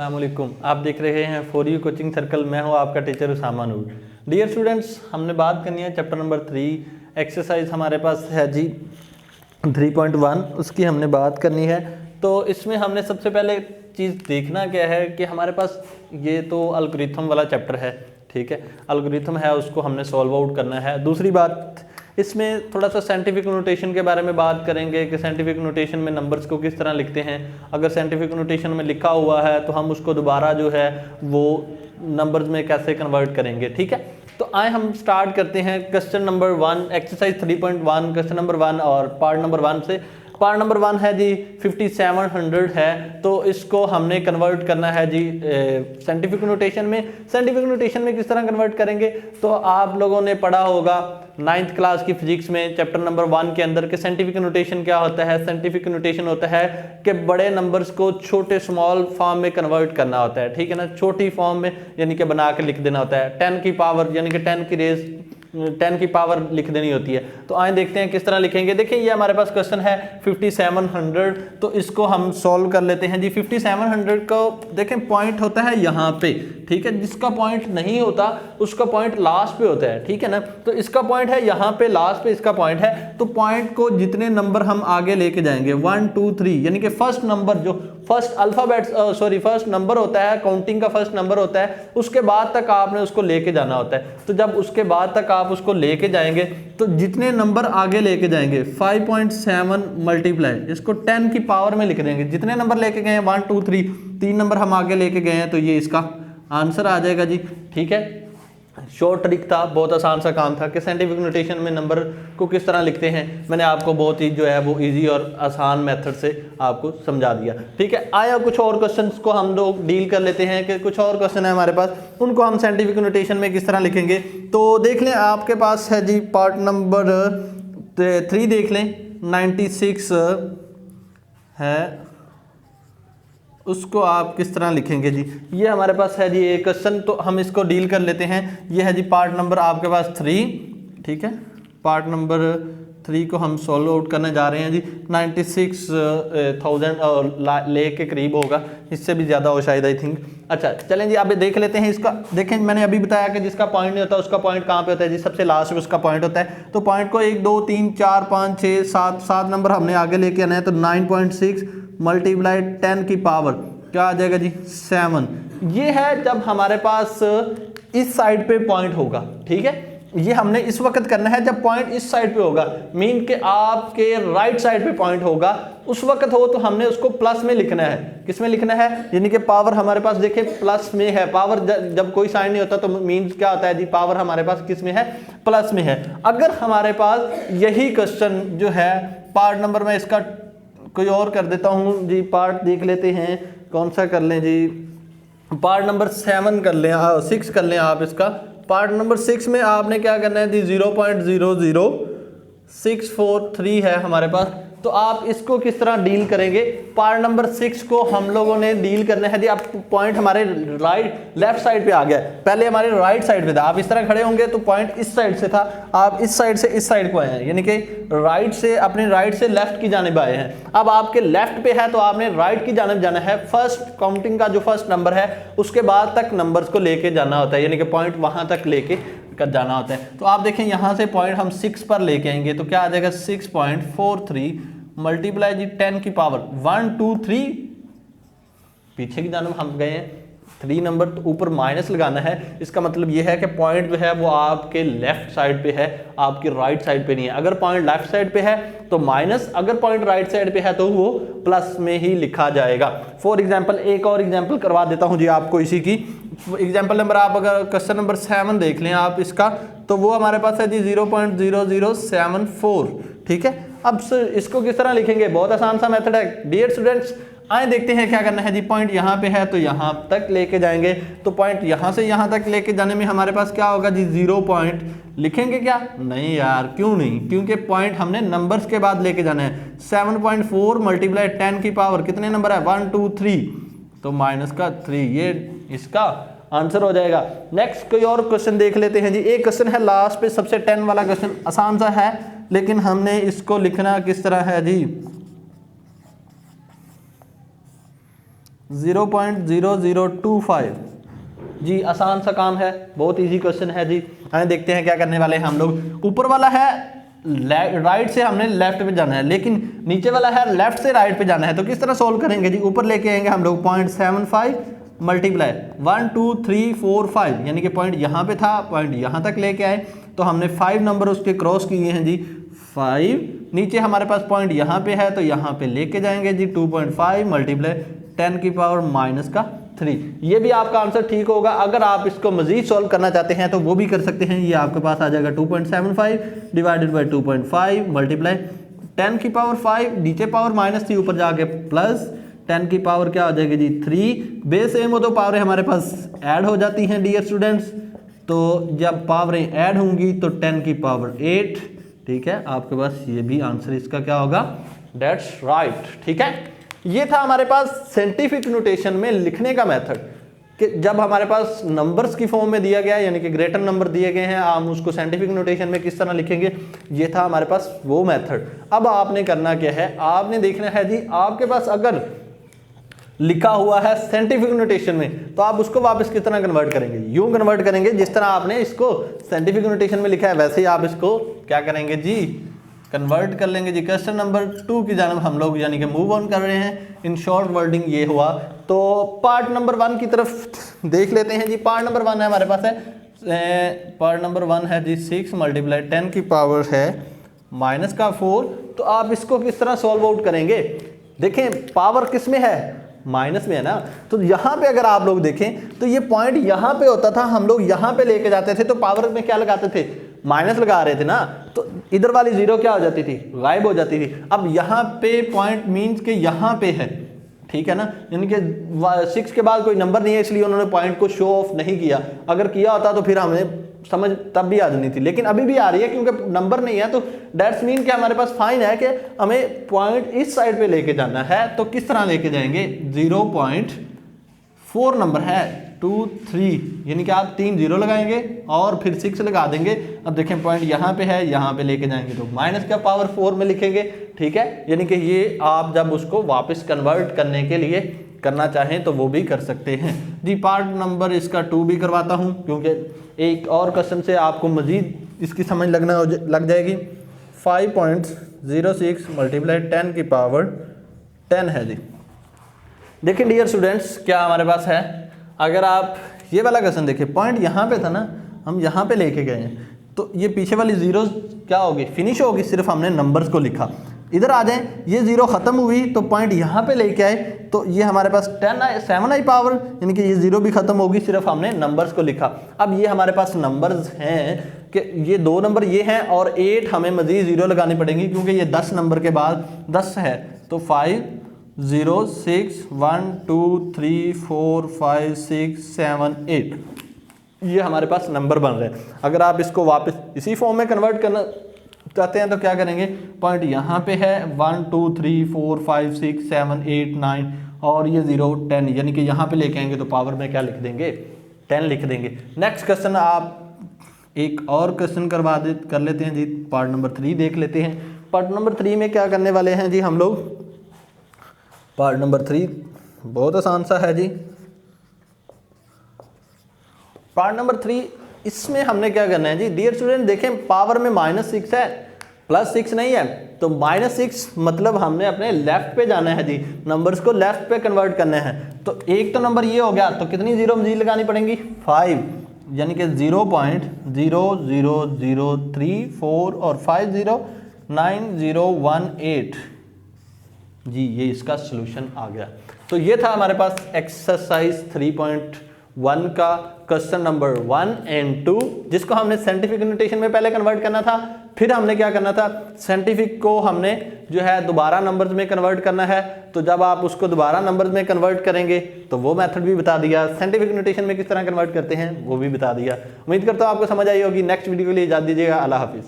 अस्सलामुअलैकुम, आप देख रहे हैं फॉर यू कोचिंग सर्कल। मैं हूं आपका टीचर उसामा नूर। डियर स्टूडेंट्स, हमने बात करनी है चैप्टर नंबर 3 एक्सरसाइज हमारे पास है जी 3.1, उसकी हमने बात करनी है। तो इसमें हमने सबसे पहले चीज़ देखना क्या है कि हमारे पास ये तो एल्गोरिथम वाला चैप्टर है, ठीक है। एल्गोरिथम है, उसको हमने सॉल्व आउट करना है। दूसरी बात, इसमें थोड़ा सा साइंटिफिक नोटेशन के बारे में बात करेंगे कि साइंटिफिक नोटेशन में नंबर्स को किस तरह लिखते हैं। अगर साइंटिफिक नोटेशन में लिखा हुआ है तो हम उसको दोबारा जो है वो नंबर्स में कैसे कन्वर्ट करेंगे, ठीक है। तो आए हम स्टार्ट करते हैं question number 1 exercise 3.1 question number 1 और पार्ट नंबर 1 से। पार्ट नंबर 1 है जी 5700 है, तो इसको हमने कन्वर्ट करना है जी साइंटिफिक नोटेशन में। साइंटिफिक नोटेशन में किस तरह कन्वर्ट करेंगे, तो आप लोगों ने पढ़ा होगा 9th क्लास की फिजिक्स में चैप्टर नंबर 1 के अंदर के साइंटिफिक नोटेशन क्या होता है। साइंटिफिक नोटेशन होता है कि बड़े नंबर्स को छोटे स्मॉल फॉर्म में कन्वर्ट करना होता है, ठीक है ना। छोटी फॉर्म में यानी कि बना के लिख देना होता है। 10 की पावर यानी कि 10 की रेज 10 की पावर लिख देनी होती है। तो आए देखते हैं किस तरह लिखेंगे। देखिए ये हमारे पास क्वेश्चन है 5700, तो इसको हम सॉल्व कर लेते हैं जी। 5700 को देखें पॉइंट होता है यहाँ पे, ठीक है। जिसका पॉइंट नहीं होता उसका पॉइंट लास्ट पे होता है, ठीक है ना। तो इसका पॉइंट है यहाँ पे लास्ट पे, इसका पॉइंट है। तो पॉइंट को जितने नंबर हम आगे लेके जाएंगे 1 2 3 यानी कि फर्स्ट नंबर जो फर्स्ट अल्फाबेट फर्स्ट नंबर होता है, काउंटिंग का फर्स्ट नंबर होता है, उसके बाद तक आपने उसको लेके जाना होता है। तो जब उसके बाद तक आप उसको लेके जाएंगे तो जितने नंबर आगे लेके जाएंगे 5.7 मल्टीप्लाई इसको 10 की पावर में लिख देंगे। जितने नंबर लेके गए हैं 1 2 3 3 नंबर हम आगे लेके गए हैं, तो ये इसका आंसर आ जाएगा जी, ठीक है। शॉर्ट ट्रिक था, बहुत आसान सा काम था कि साइंटिफिक नोटेशन में नंबर को किस तरह लिखते हैं। मैंने आपको बहुत ही जो है वो इजी और आसान मेथड से आपको समझा दिया, ठीक है। आया कुछ और क्वेश्चंस को हम लोग डील कर लेते हैं कि कुछ और क्वेश्चन है हमारे पास, उनको हम साइंटिफिक नोटेशन में किस तरह लिखेंगे। तो देख लें, आपके पास है जी पार्ट नंबर 3 देख लें, 96 है, उसको आप किस तरह लिखेंगे जी। ये हमारे पास है जी एक क्वेश्चन, तो हम इसको डील कर लेते हैं। ये है जी पार्ट नंबर आपके पास 3, ठीक है। पार्ट नंबर 3 को हम सॉल्व आउट करने जा रहे हैं जी। 96,000 ले के करीब होगा, इससे भी ज़्यादा हो शायद, आई थिंक। अच्छा चलें जी, अब देख लेते हैं इसका। देखें मैंने अभी बताया कि जिसका पॉइंट नहीं होता उसका पॉइंट कहाँ पे होता है जी, सबसे लास्ट में उसका पॉइंट होता है। तो पॉइंट को 1 2 3 4 5 6 7 नंबर हमने आगे लेके आना है। तो 9.6 मल्टीप्लाई 10 की पावर क्या आ जाएगा जी 7। ये है जब हमारे पास इस साइड पे पॉइंट होगा, ठीक है। ये हमने इस वक्त करना है जब पॉइंट इस साइड पे होगा, मीन के आपके राइट साइड पे पॉइंट होगा। उस वक्त हो तो हमने उसको प्लस में लिखना है। किस में लिखना है, यानी कि पावर हमारे पास देखें प्लस में है। पावर जब कोई साइन नहीं होता तो मीन्स क्या होता है जी, पावर हमारे पास किस में है, प्लस में है। अगर हमारे पास यही क्वेश्चन जो है पार्ट नंबर में इसका कोई और कर देता हूँ जी, पार्ट देख लेते हैं कौन सा कर लें जी। पार्ट नंबर 7 कर लें, 6 कर लें आप इसका। पार्ट नंबर 6 में आपने क्या करना है जी 0.00643 है हमारे पास। तो आप इसको किस तरह डील करेंगे। पार्ट नंबर 6 को हम लोगों ने डील करना है जी। आप पॉइंट हमारे लेफ्ट साइड पे आ गया, पहले हमारे राइट साइड पे था। आप इस तरह खड़े होंगे तो पॉइंट इस साइड से था, आप इस साइड से इस साइड को आए हैं, यानी कि राइट से अपने राइट से लेफ्ट की जानिब आए हैं। अब आपके लेफ्ट पे है तो आपने राइट की जानिब जाना है। फर्स्ट काउंटिंग का जो फर्स्ट नंबर है उसके बाद तक नंबर्स को लेके जाना होता है, यानी कि पॉइंट वहां तक लेके कर जाना होता है। तो आप देखें यहाँ से पॉइंट हम 6 पर लेके आएंगे तो क्या आ जाएगा 6.43 मल्टीप्लाई जी 10 की पावर 1 2 3, पीछे की जानब हम गए हैं 3 नंबर, तो ऊपर माइनस लगाना है। इसका मतलब यह है कि पॉइंट जो है वो आपके लेफ्ट साइड पे है, आपकी राइट साइड पे नहीं है। अगर पॉइंट लेफ्ट साइड पे है तो माइनस, अगर पॉइंट राइट साइड पे है तो वो प्लस में ही लिखा जाएगा। फॉर एग्जांपल एक और एग्जांपल करवा देता हूं जी आपको इसी की। एग्जांपल नंबर आप अगर क्वेश्चन नंबर 7 देख लें आप इसका, तो वो हमारे पास है जी 0.0074, ठीक है। अब इसको किस तरह लिखेंगे, बहुत आसान सा मेथड है डियर स्टूडेंट्स। आए देखते हैं क्या करना है जी। पॉइंट यहाँ पे है तो यहाँ तक लेके जाएंगे, तो पॉइंट यहाँ से यहाँ तक लेके जाने में हमारे पास क्या होगा जी 0 पॉइंट लिखेंगे क्या, नहीं यार, क्यों नहीं, क्योंकि पॉइंट हमने नंबर्स के बाद लेके जाना है। 7.4 मल्टीप्लाई 10 की पावर कितने नंबर है 1 2 3, तो माइनस का 3, ये इसका आंसर हो जाएगा। नेक्स्ट कोई और क्वेश्चन देख लेते हैं जी। एक क्वेश्चन है लास्ट पे सबसे 10 वाला क्वेश्चन, आसान सा है लेकिन हमने इसको लिखना किस तरह है जी। 0.0025। जी आसान सा काम है, बहुत इजी क्वेश्चन है जी। हमें देखते हैं क्या करने वाले हैं हम लोग। ऊपर वाला है राइट से हमने लेफ्ट पे जाना है, लेकिन नीचे वाला है लेफ्ट से राइट पे जाना है। तो किस तरह सोल्व करेंगे जी? ऊपर लेके आएंगे हम लोग 0.75 मल्टीप्लाई 1 2 3 4 5, यानी कि पॉइंट यहाँ पे था, पॉइंट यहाँ तक लेके आए तो हमने 5 नंबर उसके क्रॉस किए हैं जी। 5 नीचे हमारे पास पॉइंट यहाँ पे है तो यहाँ पे लेके जाएंगे जी। 2.5 मल्टीप्लाई 10 की पावर माइनस का 3। ये भी आपका आंसर ठीक होगा। अगर आप इसको मजीद सॉल्व करना चाहते हैं तो वो भी कर सकते हैं। ये आपके पास आ जाएगा 2.75 डिवाइडेड बाई 2.5 मल्टीप्लाई 10 की पावर 5, नीचे पावर माइनस थी, ऊपर जाके प्लस 10 की पावर क्या हो जाएगी जी 3। बेस सेम हो तो पावरें हमारे पास ऐड हो जाती हैं डियर स्टूडेंट्स। तो जब पावरें ऐड होंगी तो 10 की पावर 8, ठीक है, आपके पास ये भी आंसर इसका क्या होगा? दैट्स राइट, ठीक है। ये था हमारे पास साइंटिफिक नोटेशन में लिखने का मेथड, कि जब हमारे पास नंबर्स की फॉर्म में दिया गया है, यानी कि ग्रेटर नंबर दिए गए हैं, हम उसको साइंटिफिक नोटेशन में किस तरह लिखेंगे, ये था हमारे पास वो मेथड। अब आपने करना क्या है? आपने देखना है जी, आपके पास अगर लिखा हुआ है साइंटिफिक नोटेशन में तो आप उसको वापस किस तरह कन्वर्ट करेंगे? यूं कन्वर्ट करेंगे जिस तरह आपने इसको साइंटिफिक नोटेशन में लिखा है, वैसे ही आप इसको क्या करेंगे जी? कन्वर्ट कर लेंगे जी। क्वेश्चन नंबर 2 की जानब हम लोग यानी कि मूव ऑन कर रहे हैं। इन शॉर्ट वर्डिंग ये हुआ। तो पार्ट नंबर 1 की तरफ देख लेते हैं जी। पार्ट नंबर 1 है हमारे पास है, पार्ट नंबर 1 है जी 6 मल्टीप्लाई 10 की पावर है माइनस का 4। तो आप इसको किस तरह सॉल्व आउट करेंगे? देखें पावर किस में है? माइनस में है ना। तो यहाँ पे अगर आप लोग देखें तो ये पॉइंट यहाँ पे होता था, हम लोग यहाँ पे लेके जाते थे तो पावर में क्या लगाते थे? माइनस लगा रहे थे ना। तो इधर वाली जीरो क्या हो जाती थी? गायब हो जाती थी। अब यहाँ पे पॉइंट मीन्स के यहाँ पे है, ठीक है ना, यानी कि 6 के बाद कोई नंबर नहीं है, इसलिए उन्होंने पॉइंट को शो ऑफ नहीं किया। अगर किया होता तो फिर हमें समझ तब भी आ जानी थी, लेकिन अभी भी आ रही है क्योंकि नंबर नहीं है। तो दैट्स मीन कि हमारे पास फाइन है कि हमें पॉइंट इस साइड पे लेके जाना है। तो किस तरह लेके जाएंगे? 0.4 नंबर है 2 3, यानी कि आप 3 0 लगाएंगे और फिर 6 लगा देंगे। अब देखें पॉइंट यहाँ पे है, यहाँ पे लेके जाएंगे तो माइनस का पावर 4 में लिखेंगे, ठीक है। यानी कि ये आप जब उसको वापस कन्वर्ट करने के लिए करना चाहें तो वो भी कर सकते हैं जी। पार्ट नंबर इसका 2 भी करवाता हूँ, क्योंकि एक और क्वेश्चन से आपको मजीद इसकी समझ लग जाएगी। 5.06 मल्टीप्लाई 10 की पावर 10 है जी। देखिए डियर स्टूडेंट्स, क्या हमारे पास है, अगर आप ये वाला क्वेश्चन देखिए, पॉइंट यहाँ पे था ना, हम यहाँ पे लेके गए हैं, तो ये पीछे वाली जीरो क्या होगी? फिनिश होगी। सिर्फ हमने नंबर्स को लिखा। इधर आ जाएं, ये जीरो खत्म हुई तो पॉइंट यहाँ पे लेके आए तो ये हमारे पास 7 आई पावर, यानी कि ये जीरो भी खत्म होगी, सिर्फ हमने नंबर्स को लिखा। अब ये हमारे पास नंबर्स हैं कि ये 2 नंबर ये हैं और 8 हमें मजीद जीरो लगानी पड़ेंगी क्योंकि ये 10 नंबर के बाद 10 है। तो 5 0 6 1 2 3 4 5 6 7 8 ये हमारे पास नंबर बन रहे हैं। अगर आप इसको वापस इसी फॉर्म में कन्वर्ट करना चाहते हैं तो क्या करेंगे? पॉइंट यहाँ पे है 1 2 3 4 5 6 7 8 9 और ये 0 10, यानी कि यहाँ पे लेके आएंगे तो पावर में क्या लिख देंगे? 10 लिख देंगे। नेक्स्ट क्वेश्चन आप एक और क्वेश्चन कर लेते हैं जी। पार्ट नंबर 3 देख लेते हैं। पार्ट नंबर 3 में क्या करने वाले हैं जी हम लोग? पार्ट नंबर 3 बहुत आसान सा है जी। पार्ट नंबर 3 इसमें हमने क्या करना है जी? डियर स्टूडेंट देखें, पावर में -6 है, +6 नहीं है। तो -6 मतलब हमने अपने लेफ्ट पे जाना है जी, नंबर्स को लेफ्ट पे कन्वर्ट करना है। तो एक तो नंबर ये हो गया, तो कितनी जीरो मजीद लगानी पड़ेंगी? 5, यानी कि 0.00034 और 509018 जी, ये इसका सोल्यूशन आ गया। तो ये था हमारे पास एक्सरसाइज 3.1 का क्वेश्चन नंबर 1 और 2, जिसको हमने साइंटिफिक नोटेशन में पहले कन्वर्ट करना था। फिर हमने क्या करना था? साइंटिफिक को हमने जो है दोबारा नंबर्स में कन्वर्ट करना है। तो जब आप उसको दोबारा नंबर्स में कन्वर्ट करेंगे तो वो मेथड भी बता दिया। साइंटिफिक नोटेशन में किस तरह कन्वर्ट करते हैं वो भी बता दिया। उम्मीद करता हूँ आपको समझ आई होगी। नेक्स्ट वीडियो के लिए इजाज़त दीजिएगा। अल्लाह हाफिज़।